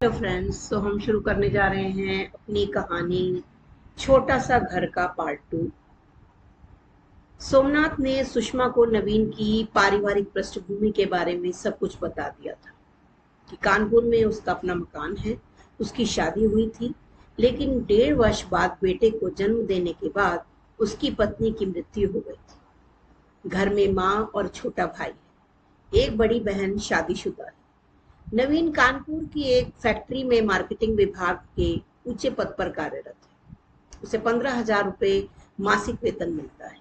Hello friends, तो हम शुरू करने जा रहे हैं अपनी कहानी छोटा सा घर का पार्ट 2। सोमनाथ ने सुषमा को नवीन की पारिवारिक पृष्ठभूमि के बारे में सब कुछ बता दिया था कि कानपुर में उसका अपना मकान है, उसकी शादी हुई थी, लेकिन 1.5 वर्ष बाद बेटे को जन्म देने के बाद उसकी पत्नी की मृत्यु हो गई थी। घर में माँ और छोटा भाई है, एक बड़ी बहन शादीशुदा है। नवीन कानपुर की एक फैक्ट्री में मार्केटिंग विभाग के ऊंचे पद पर कार्यरत है। उसे 15,000 रुपये मासिक वेतन मिलता है।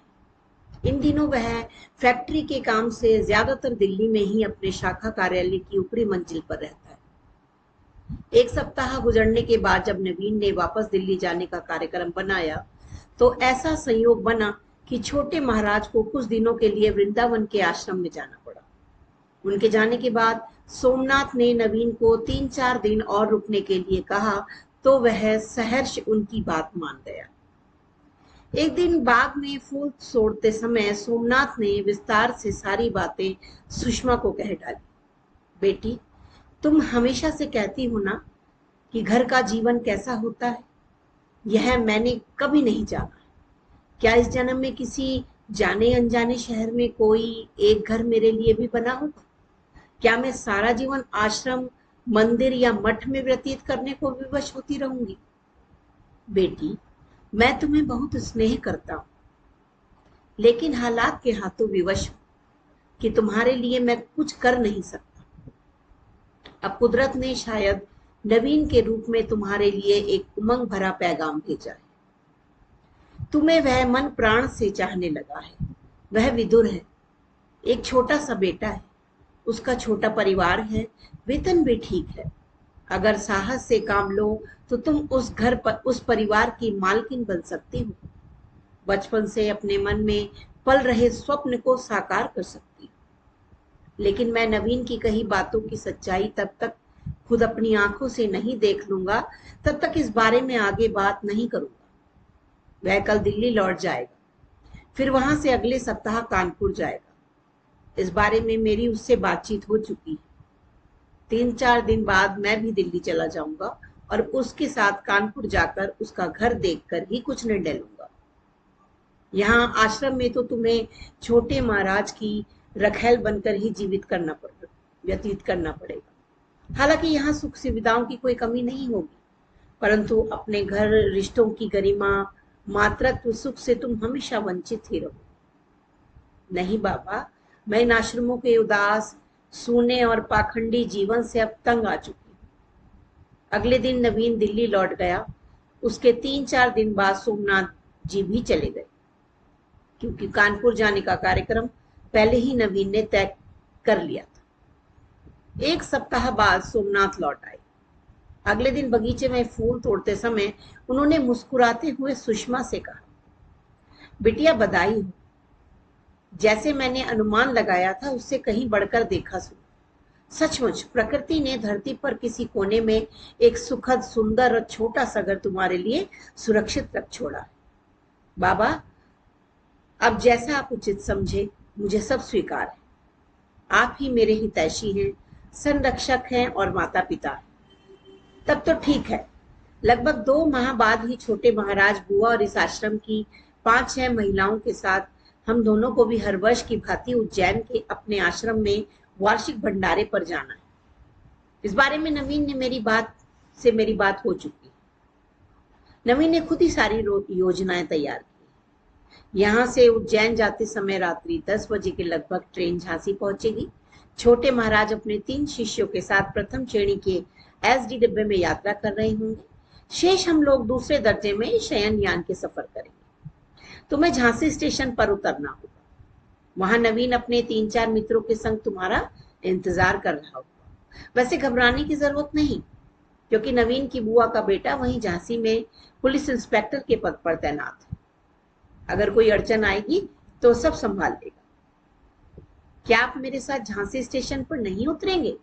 इन दिनों वह फैक्ट्री के काम से ज्यादातर दिल्ली में ही अपने शाखा कार्यालय की ऊपरी मंजिल पर रहता है। एक सप्ताह गुजरने के बाद जब नवीन ने वापस दिल्ली जाने का कार्यक्रम बनाया, तो ऐसा संयोग बना कि छोटे महाराज को कुछ दिनों के लिए वृंदावन के आश्रम में जाना पड़ा। उनके जाने के बाद सोमनाथ ने नवीन को 3-4 दिन और रुकने के लिए कहा, तो वह सहर्ष उनकी बात मान गया। एक दिन बाग में फूल तोड़ते समय सोमनाथ ने विस्तार से सारी बातें सुषमा को कह डाली। बेटी, तुम हमेशा से कहती हो ना कि घर का जीवन कैसा होता है, यह मैंने कभी नहीं जाना। क्या इस जन्म में किसी जाने अनजाने शहर में कोई एक घर मेरे लिए भी बना होगा? क्या मैं सारा जीवन आश्रम, मंदिर या मठ में व्यतीत करने को विवश होती रहूंगी? बेटी, मैं तुम्हें बहुत स्नेह करता हूँ, लेकिन हालात के हाथों विवश हूँ कि तुम्हारे लिए मैं कुछ कर नहीं सकता। अब कुदरत ने शायद नवीन के रूप में तुम्हारे लिए एक उमंग भरा पैगाम भेजा है। तुम्हें वह मन प्राण से चाहने लगा है। वह विदुर है, एक छोटा सा बेटा है, उसका छोटा परिवार है, वेतन भी ठीक है। अगर साहस से काम लो तो तुम उस घर पर उस परिवार की मालकिन बन सकती हो। बचपन से अपने मन में पल रहे स्वप्न को साकार कर सकती हो। लेकिन मैं नवीन की कही बातों की सच्चाई तब तक खुद अपनी आंखों से नहीं देख लूंगा, तब तक इस बारे में आगे बात नहीं करूंगा। वह कल दिल्ली लौट जाएगा, फिर वहां से अगले सप्ताह कानपुर जाएगा। इस बारे में मेरी उससे बातचीत हो चुकी है। 3-4 दिन बाद मैं भी दिल्ली चला जाऊंगा और उसके साथ कानपुर जाकर उसका घर देखकर ही कुछ निर्णय लूंगा। यहाँ आश्रम में तो तुम्हें छोटे महाराज की रखैल बनकर ही व्यतीत करना पड़ेगा। हालांकि यहाँ सुख सुविधाओं की कोई कमी नहीं होगी, परंतु अपने घर, रिश्तों की गरिमा, मातृत्व सुख से तुम हमेशा वंचित ही रहो। नहीं बाबा, मैं इन आश्रमों के उदास, सूने और पाखंडी जीवन से अब तंग आ चुकी हूँ। अगले दिन नवीन दिल्ली लौट गया। उसके 3-4 दिन बाद सोमनाथ जी भी चले गए, क्योंकि कानपुर जाने का कार्यक्रम पहले ही नवीन ने तय कर लिया था। एक सप्ताह बाद सोमनाथ लौट आए। अगले दिन बगीचे में फूल तोड़ते समय उन्होंने मुस्कुराते हुए सुषमा से कहा, बिटिया बधाई हो। जैसे मैंने अनुमान लगाया था उससे कहीं बढ़कर देखा सुना। सचमुच प्रकृति ने धरती पर किसी कोने में एक सुखद, सुंदर और छोटा सा घर तुम्हारे लिए सुरक्षित रख छोड़ा है। बाबा, अब जैसा आप उचित समझे, मुझे सब स्वीकार है। आप ही मेरे हितैषी हैं, संरक्षक हैं और माता पिता हैं। तब तो ठीक है। लगभग 2 माह बाद ही छोटे महाराज, बुआ और इस आश्रम की 5-6 महिलाओं के साथ हम दोनों को भी हर वर्ष की भांति उज्जैन के अपने आश्रम में वार्षिक भंडारे पर जाना है। इस बारे में नवीन ने मेरी बात हो चुकी है। नवीन ने खुद ही सारी योजनाएं तैयार की। यहाँ से उज्जैन जाते समय रात्रि 10 बजे के लगभग ट्रेन झांसी पहुंचेगी। छोटे महाराज अपने 3 शिष्यों के साथ प्रथम श्रेणी के एसडी डिब्बे में यात्रा कर रहे होंगे। शेष हम लोग दूसरे दर्जे में शयन यान के सफर करेंगे। तुम्हें झांसी स्टेशन पर उतरना होगा। वहां नवीन अपने 3-4 मित्रों के संग तुम्हारा इंतजार कर रहा होगा। वैसे घबराने की जरूरत नहीं, क्योंकि नवीन की बुआ का बेटा वहीं झांसी में पुलिस इंस्पेक्टर के पद पर तैनात है। अगर कोई अड़चन आएगी तो सब संभाल लेगा। क्या आप मेरे साथ झांसी स्टेशन पर नहीं उतरेंगे?